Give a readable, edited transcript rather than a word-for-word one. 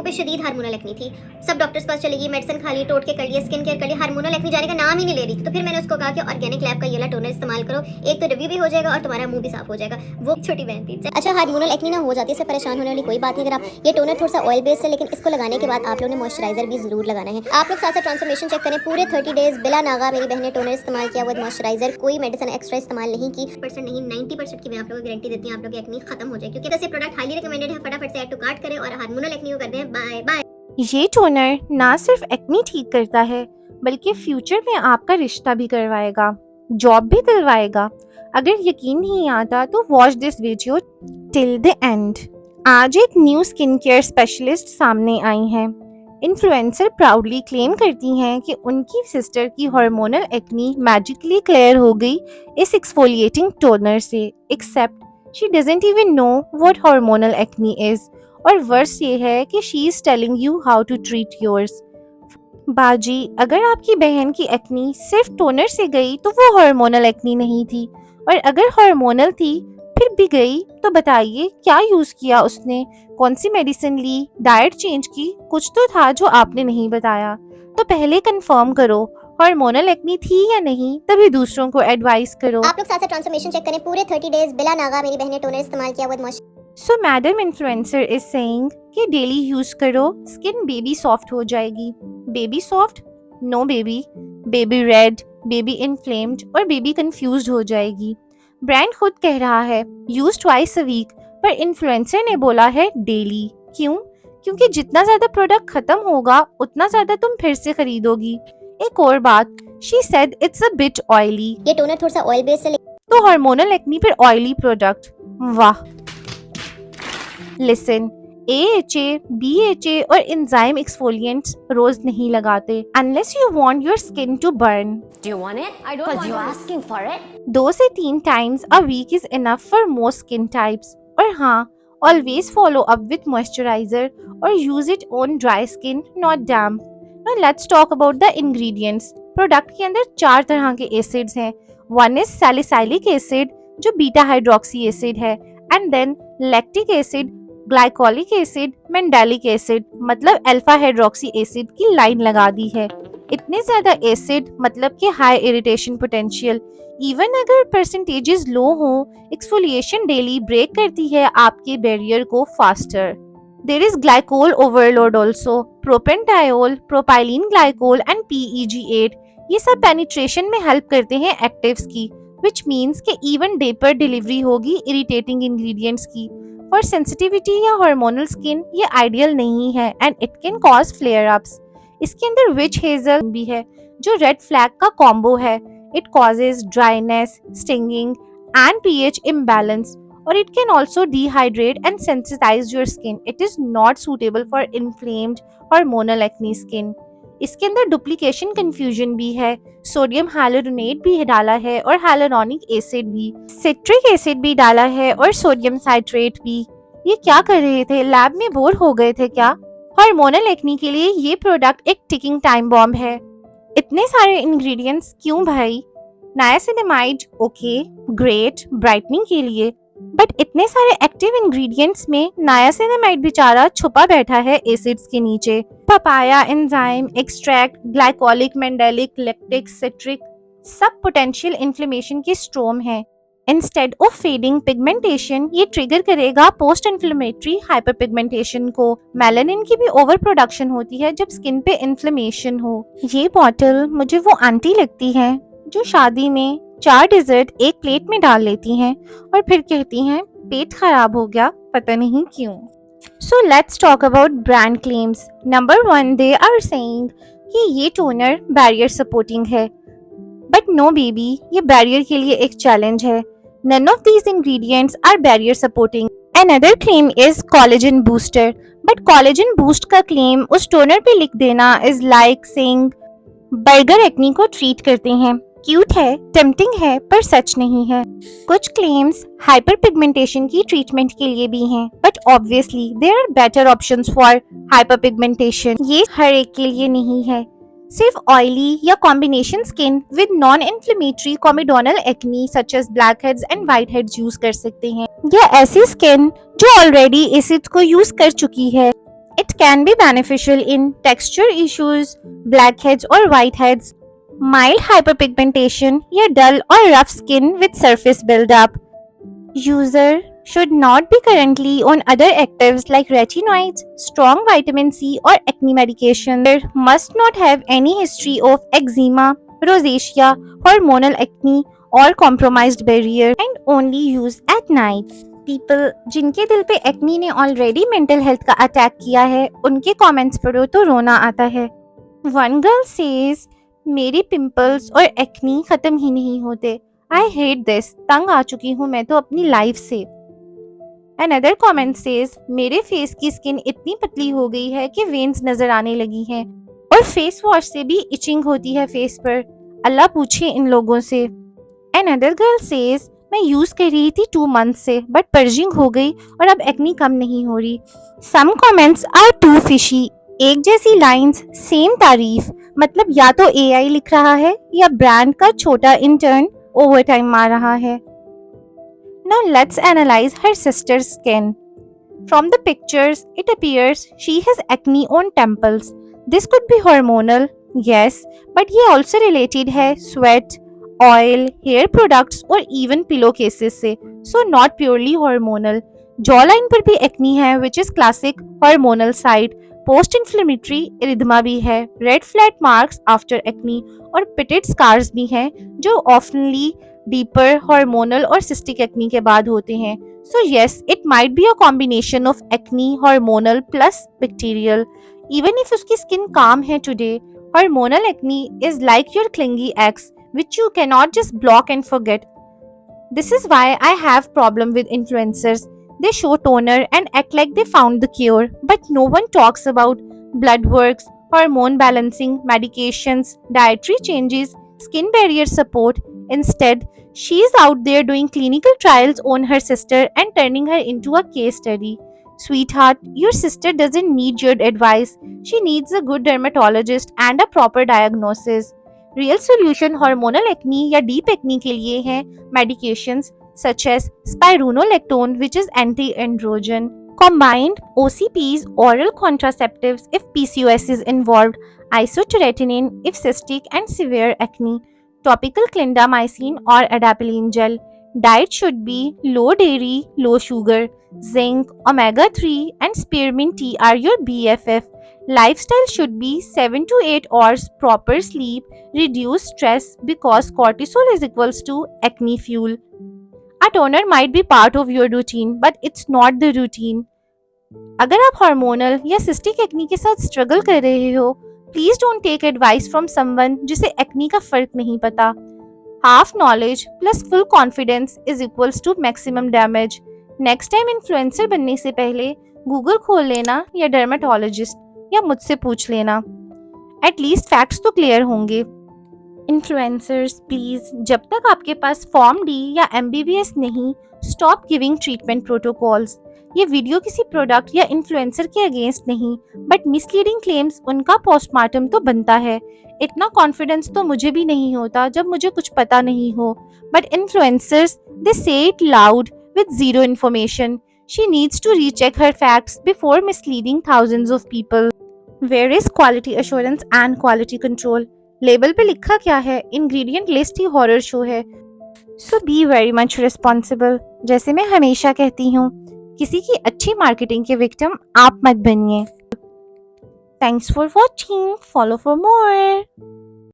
मुंह पे शदीद हार्मोनल एक्नी थी। सब डॉक्टर्स पास चली गई, मेडिसिन खा ली, टोटके कर लिए, स्किन केयर कर लिया, हार्मोनल एक्नी जाने का नाम ही नहीं ले रही थी। तो फिर मैंने उसको कहा कि ऑर्गेनिक लैब का ये वाला टोनर इस्तेमाल करो, एक तो रिव्यू भी हो जाएगा और तुम्हारा मुंह भी साफ हो जाएगा। वो छोटी बहन थी। अच्छा, हार्मोनल एक्नी ना हो जाती है, इससे परेशान होने वाली कोई बात नहीं। अगर आप ये टोनर थोड़ा सा ऑयल बेस्ड है, लेकिन इसको लगाने के बाद आप लोगों ने मॉइस्चराइजर भी जरूर लगाना है। आप लोग साथ साथ ट्रांसफॉर्मेशन चेक करें। पूरे 30 डेज बिला नागा मेरी बहन ने टोनर इस्तेमाल किया विद मॉइस्चराइजर, कोई मेडिसिन एक्स्ट्रा इस्तेमाल नहीं की। % नहीं 90% की मैं आप लोगों को गारंटी देती हूँ आप लोग की एक्नी खत्म हो जाए, क्योंकि ये प्रोडक्ट हाईली रिकमेंडेड है। फटाफट से ऐड टू कार्ट करें और हार्मोनल एक्नी को कर दें बाय बाय। ये टोनर ना सिर्फ एक्नी ठीक करता है बल्कि फ्यूचर में आपका रिश्ता भी करवाएगा, जॉब भी दिलवाएगा। अगर यकीन नहीं आता तो watch this video till the end. आज एक न्यू स्किन केयर स्पेशलिस्ट सामने आई हैं। इन्फ्लुएंसर प्राउडली क्लेम करती हैं कि उनकी सिस्टर की हार्मोनल एक्नी मैजिकली क्लियर हो गई इस एक्सफोलिएटिंग टोनर से, except she doesn't even know what hormonal acne is. और वर्स ये है कि she is telling you how to treat yours. बाजी, अगर आपकी बहन की एक्नी सिर्फ टोनर से गई तो वो हार्मोनल एक्नी नहीं थी, और अगर हार्मोनल थी फिर भी गई तो बताइए क्या यूज किया उसने, कौन सी मेडिसिन ली, डाइट चेंज की, कुछ तो था जो आपने नहीं बताया। तो पहले कंफर्म करो हार्मोनल एक्नी थी या नहीं, तभी दूसरों को एडवाइस करो। आप लोग साथ साथ ट्रांसफॉर्मेशन चेक करें। पूरे 30 डेज बिला नागा मेरी बहन ने टोनर इस्तेमाल किया with so madam influencer is saying कि डेली यूज करो, स्किन बेबी सॉफ्ट हो जाएगी। Baby soft? No baby, baby red, baby inflamed और बेबी कंफ्यूज्ड हो जाएगी। ब्रांड खुद कह रहा है यूज ट्वाइस अ वीक, पर इन्फ्लुएंसर ने बोला है डेली। क्यों? क्योंकि जितना ज्यादा प्रोडक्ट खत्म होगा उतना ज्यादा तुम फिर से खरीदोगी। एक और बात, she said it's a bit oily. ये टोनर थोड़ा सा ऑयल बेस्ड है। तो हार्मोनल एक्नी पर ऑयली प्रोडक्ट, वाह। लिसन, AHA, BHA और एंजाइम एक्सफोलिएंट्स रोज नहीं लगाते unless you want your skin to burn. Do you want it? I don't want it. 'Cause you're asking for it. 2 से 3 times a week is enough for most skin types. और हाँ, always follow up with moisturizer और use it on dry skin, not damp. Now let's talk about the ingredients. Product के अंदर 4 तरह के acids हैं। One is salicylic acid जो beta hydroxy acid है, and then lactic acid, glycolic acid, mandelic acid, मतलब alpha hydroxy acid की line लगा दी है। इतने ज्यादा एसिड मतलब कि हाई इरिटेशन पोटेंशियल। इवन अगर परसेंटेजेस लो हो, एक्सफोलिएशन डेली ब्रेक करती है आपके बैरियर को faster. There is glycol overload also, propanediol, propylene glycol and PEG8, ये सब पेनिट्रेशन में हेल्प करते हैं एक्टिव्स की, विच मीन्स कि इवन डेपर डिलीवरी होगी इरिटेटिंग इंग्रेडिएंट्स की। फॉर सेंसिटिविटी या हार्मोनल स्किन ये आइडियल नहीं है and it can cause flare ups. इसके अंदर विच हेजल भी है जो रेड फ्लैग का कॉम्बो है। It causes dryness, stinging and pH imbalance, और it can also dehydrate and sensitize your skin. It is not suitable for inflamed hormonal acne skin. इसके अंदर डुप्लीकेशन कंफ्यूजन भी है, सोडियम हाइलुरोनेट भी डाला है और हाइलुरोनिक एसिड भी, सिट्रिक एसिड भी डाला है और सोडियम साइट्रेट भी। ये क्या कर रहे थे, लैब में बोर हो गए थे क्या? हार्मोनल एक्नी के लिए ये प्रोडक्ट एक टिकिंग टाइम बॉम्ब है। इतने सारे इंग्रेडिएंट्स क्यों भाई? नायासिनामाइड ओके ग्रेट ब्राइटनिंग के लिए, बट इतने सारे एक्टिव इंग्रेडिएंट्स में नायासिनामाइड बेचारा छुपा बैठा है एसिड्स के नीचे। Papaya enzyme extract, glycolic, mandelic, lactic, citric, सब पोटेंशियल इन्फ्लेमेशन के स्ट्रोम है। इंस्टेड ऑफ फेडिंग पिगमेंटेशन, ये ट्रिगर करेगा पोस्ट इन्फ्लेमेटरी हाइपरपिगमेंटेशन को। मेलानिन की भी ओवर प्रोडक्शन होती है जब स्किन पे इन्फ्लेमेशन हो। ये बॉटल मुझे वो आंटी लगती है जो शादी में 4 डिजर्ट एक प्लेट में डाल लेती हैं और फिर कहती हैं पेट खराब हो गया, पता नहीं क्यों। So let's talk about brand claims. Number 1, they are saying कि ये टोनर बैरियर सपोर्टिंग है, बट नो बेबी, ये बैरियर के लिए एक चैलेंज है। None of these ingredients are barrier supporting. Another claim is collagen booster, but collagen boost का claim उस टोनर पे लिख देना is like saying burger acne को ट्रीट करते हैं। क्यूट है, टेम्पटिंग है, पर सच नहीं है। कुछ क्लेम्स हाइपर पिगमेंटेशन की ट्रीटमेंट के लिए भी हैं, but obviously there are better options for hyperpigmentation. ये हर एक के लिए नहीं है। सिर्फ ऑयली या combination skin with non inflammatory comedonal acne such as blackheads and whiteheads use कर सकते हैं, या ऐसी स्किन जो ऑलरेडी एसिड्स को यूज कर चुकी है। It can be beneficial in texture issues, blackheads or whiteheads, mild hyperpigmentation या dull or rough skin with surface buildup. User should not be currently on other actives like retinoids, strong vitamin C or acne medication. There must not have any history of eczema, rosacea, hormonal acne or compromised barrier and only use at night. People जिनके दिल पे acne ने already mental health का attack किया है उनके comments पढ़ो तो रोना आता है. One girl says, मेरी पिंपल्स और एक्नी खत्म ही नहीं होते. I hate this. तंग आ चुकी हूँ मैं तो अपनी लाइफ से. Another comment says, मेरे फेस की स्किन इतनी पतली हो गई है कि वेन्स नजर आने लगी हैं और फेस वॉश से भी इचिंग होती है फेस पर. अल्लाह पूछे इन लोगों से. Another girl says, मैं यूज कर रही थी 2 मंथ से बट पर्जिंग हो गई और अब एक्नी कम नहीं हो रही. Some comments are too fishy. एक जैसी लाइंस, सेम तारीफ. मतलब या तो AI लिख रहा है या ब्रांड का छोटा इंटर्न ओवरटाइम मार रहा है. Now let's analyze her sister's skin. From the pictures, it appears she has acne on temples. This could be hormonal, yes, but ये also related है sweat, oil, hair products और even pillowcases से, so not purely hormonal. Jawline पर भी acne है, which is classic hormonal side. Post-inflammatory erythema भी है, red flat marks after acne और pitted scars भी हैं जो oftenly deeper hormonal और cystic acne के बाद होते हैं. So yes, it might be a combination of acne, hormonal plus bacterial. Even if उसकी skin calm है today, hormonal acne is like your clingy ex, which you cannot just block and forget. This is why I have problem with influencers. They show toner and act like they found the cure, but no one talks about blood works, hormone balancing, medications, dietary changes, skin barrier support. Instead, she is out there doing clinical trials on her sister and turning her into a case study. Sweetheart, your sister doesn't need your advice. She needs a good dermatologist and a proper diagnosis. Real solution hormonal acne या deep acne के लिए हैं medications such as spironolactone, which is anti-androgen, combined OCPs, oral contraceptives if PCOS is involved, isotretinoin if cystic and severe acne, topical clindamycin or adapalene gel. Diet should be low dairy, low sugar, zinc, omega-3 and spearmint tea are your BFF. Lifestyle should be 7 to 8 hours proper sleep, reduce stress because cortisol is equals to acne fuel. A toner might be part of your routine, but it's not the routine. अगर आप hormonal या cystic acne के साथ struggle कर रहे हो, please don't take advice from someone जिसे acne का फर्क नहीं पता. Half knowledge plus full confidence is equals to maximum damage. Next time influencer बनने से पहले गूगल खोल लेना या डर्मेटोलॉजिस्ट या मुझसे पूछ लेना. एटलीस्ट फैक्ट्स तो क्लियर होंगे. इन्फ्लुएंसर्स प्लीज जब तक आपके पास फॉर्म डी या MBBS नहीं, स्टॉप गिविंग ट्रीटमेंट प्रोटोकॉल्स. ये वीडियो किसी प्रोडक्ट या इन्फ्लुएंसर के अगेंस्ट नहीं, बट मिसलीडिंग क्लेम्स उनका पोस्टमार्टम तो बनता है. इतना कॉन्फिडेंस तो मुझे भी नहीं होता जब मुझे कुछ पता नहीं हो, बट इन्फ्लुएंसर्स दे से it loud with zero information. She needs to recheck her facts before misleading thousands of people. Where is quality assurance and quality control? Label पे लिखा क्या है? इंग्रेडिएंट लिस्ट ही हॉरर शो है. सो बी वेरी मच रिस्पॉन्सिबल. जैसे मैं हमेशा कहती हूँ, किसी की अच्छी मार्केटिंग के विक्टिम आप मत बनिए. Thanks for watching. Follow for more.